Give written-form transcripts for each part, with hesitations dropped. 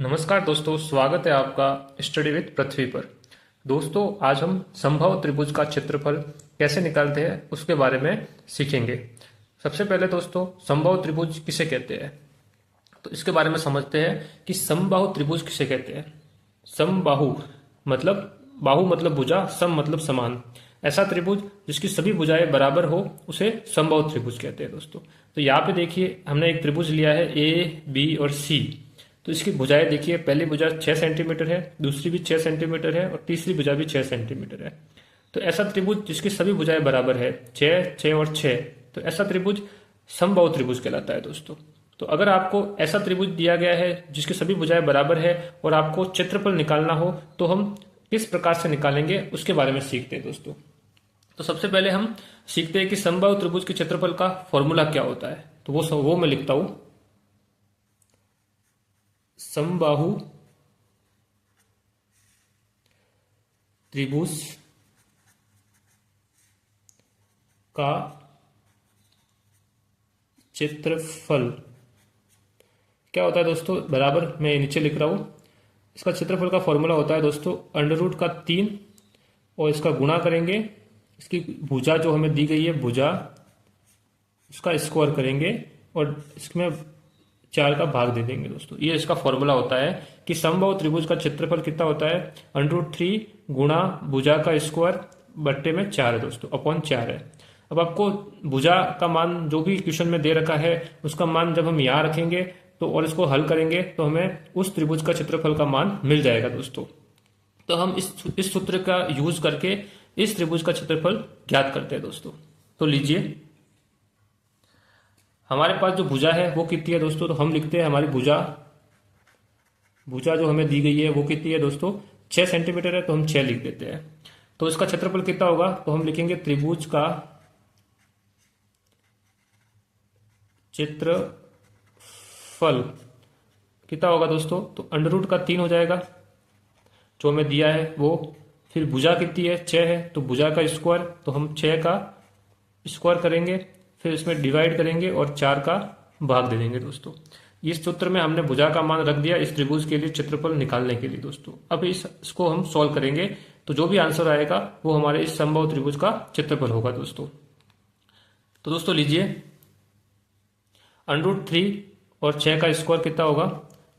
नमस्कार दोस्तों, स्वागत है आपका स्टडी विद पृथ्वी पर। दोस्तों, आज हम समबाहु त्रिभुज का क्षेत्रफल कैसे निकालते हैं उसके बारे में सीखेंगे। सबसे पहले दोस्तों, समबाहु त्रिभुज किसे कहते हैं तो इसके बारे में समझते हैं कि समबाहु त्रिभुज किसे कहते हैं। समबाहु मतलब भुजा, सम मतलब समान। ऐसा त्रिभुज जिसकी सभी भुजाएं बराबर हो उसे समबाहु त्रिभुज कहते हैं दोस्तों। तो यहाँ पे देखिए, हमने एक त्रिभुज लिया है ए, बी और सी। तो इसकी भुजाएं देखिए, पहली भुजा 6 सेंटीमीटर है, दूसरी भी 6 सेंटीमीटर है और तीसरी भुजा भी 6 सेंटीमीटर है। तो ऐसा त्रिभुज जिसकी सभी भुजाएं बराबर है, 6, 6 और 6, तो ऐसा त्रिभुज समबाहु त्रिभुज कहलाता है दोस्तों। तो अगर आपको ऐसा त्रिभुज दिया गया है जिसकी सभी भुजाएं बराबर है और आपको क्षेत्रफल निकालना हो तो हम किस प्रकार से निकालेंगे उसके बारे में सीखते हैं दोस्तों। तो सबसे पहले हम सीखते हैं कि समबाहु त्रिभुज के क्षेत्रफल का फॉर्मूला क्या होता है। तो वो मैं लिखता हूं। समबाहु त्रिभुज का क्षेत्रफल क्या होता है दोस्तों, बराबर मैं नीचे लिख रहा हूं। इसका क्षेत्रफल का फॉर्मूला होता है दोस्तों √3 और इसका गुणा करेंगे, इसकी भुजा जो हमें दी गई है भुजा, उसका स्क्वायर करेंगे और इसमें 4 का भाग दे देंगे दोस्तों। ये इसका फॉर्मूला होता है कि समबाहु त्रिभुज का क्षेत्रफल कितना होता है, √3 गुणा भुजा का स्क्वायर बट्टे में 4 है दोस्तों, अपॉन 4 है। अब आपको भुजा का मान जो भी क्वेश्चन में दे रखा है उसका मान जब हम यहाँ रखेंगे तो और इसको हल करेंगे तो हमें उस त्रिभुज का क्षेत्रफल का मान मिल जाएगा दोस्तों। तो हम इस सूत्र का यूज करके इस त्रिभुज का क्षेत्रफल ज्ञात करते हैं दोस्तों। तो लीजिए, हमारे पास जो भुजा है वो कितनी है दोस्तों, तो हम लिखते हैं हमारी भुजा जो हमें दी गई है वो कितनी है दोस्तों, 6 सेंटीमीटर है, तो हम 6 लिख देते हैं। तो इसका क्षेत्रफल कितना होगा, तो हम लिखेंगे त्रिभुज का क्षेत्रफल कितना होगा दोस्तों, तो √3 हो जाएगा जो हमें दिया है वो। फिर भुजा कितनी है, 6 है, तो भुजा का स्क्वायर, तो हम 6 का स्क्वायर करेंगे, फिर इसमें डिवाइड करेंगे और 4 का भाग दे देंगे दोस्तों। इस सूत्र में हमने भुजा का मान रख दिया इस त्रिभुज के लिए क्षेत्रफल निकालने के लिए दोस्तों। अब इसको हम सॉल्व करेंगे तो जो भी आंसर आएगा वो हमारे इस समबाहु त्रिभुज का क्षेत्रफल होगा दोस्तों। तो दोस्तों लीजिए, √3 और 6 का स्क्वायर कितना होगा,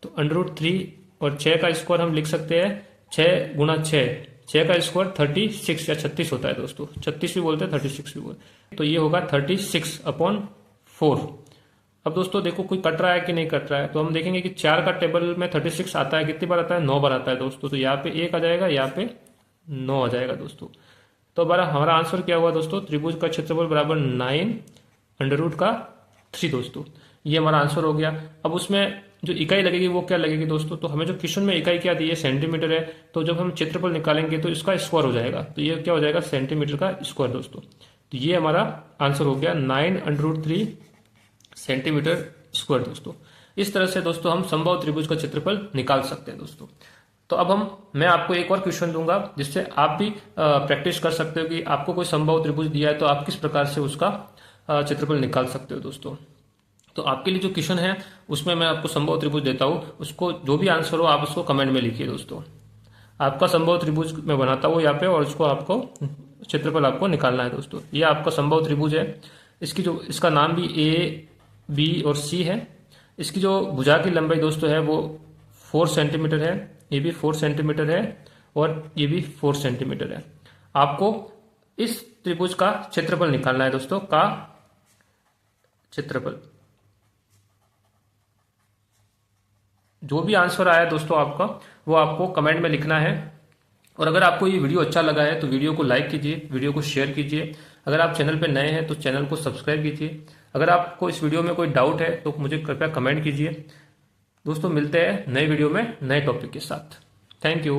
तो √3 और 6 का स्क्वायर हम लिख सकते हैं 6 गुणा 6 का स्क्वायर 36 या 36 होता है दोस्तों, 36 भी बोलते हैं 36 भी बोलते हैं। तो ये होगा 36/4। अब दोस्तों देखो, कोई कट रहा है कि नहीं कट रहा है, तो हम देखेंगे कि 4 का टेबल में 36 आता है, कितनी बार आता है, 9 बार आता है दोस्तों। तो यहाँ पे 1 आ जाएगा, यहाँ पे 9 आ जाएगा दोस्तों। तो हमारा आंसर क्या हुआ दोस्तों, त्रिभुज का क्षेत्रफल बराबर 9√3 दोस्तों। ये हमारा आंसर हो गया। अब उसमें जो इकाई लगेगी वो क्या लगेगी दोस्तों, तो हमें जो क्वेश्चन में इकाई क्या दी है, सेंटीमीटर है, तो जब हम क्षेत्रफल निकालेंगे तो इसका स्क्वायर हो जाएगा, तो ये क्या हो जाएगा, सेंटीमीटर का स्क्वायर दोस्तों। तो ये हमारा आंसर हो गया 9√3 सेंटीमीटर स्क्वायर दोस्तों। इस तरह से दोस्तों हम समबाहु त्रिभुज का क्षेत्रफल निकाल सकते हैं दोस्तों। तो अब मैं आपको एक और क्वेश्चन दूंगा जिससे आप भी प्रैक्टिस कर सकते हो कि आपको कोई समबाहु त्रिभुज दिया है तो आप किस प्रकार से उसका क्षेत्रफल निकाल सकते हो दोस्तों। तो आपके लिए जो क्वेश्चन है उसमें मैं आपको समबाहु त्रिभुज देता हूं, उसको जो भी आंसर हो आप उसको कमेंट में लिखिए दोस्तों। आपका समबाहु त्रिभुज मैं बनाता हूं यहाँ पे और उसको आपको क्षेत्रफल आपको निकालना है दोस्तों। ये आपका समबाहु त्रिभुज है, इसका नाम भी ए, बी और सी है। इसकी जो भुजा की लंबाई दोस्तों है वो 4 सेंटीमीटर है, ये भी 4 सेंटीमीटर है और ये भी 4 सेंटीमीटर है। आपको इस त्रिभुज का क्षेत्रफल निकालना है दोस्तों, का क्षेत्रफल। जो भी आंसर आया दोस्तों आपका, वो आपको कमेंट में लिखना है। और अगर आपको ये वीडियो अच्छा लगा है तो वीडियो को लाइक कीजिए, वीडियो को शेयर कीजिए। अगर आप चैनल पे नए हैं तो चैनल को सब्सक्राइब कीजिए। अगर आपको इस वीडियो में कोई डाउट है तो मुझे कृपया कमेंट कीजिए दोस्तों। मिलते हैं नए वीडियो में नए टॉपिक के साथ। Thank you.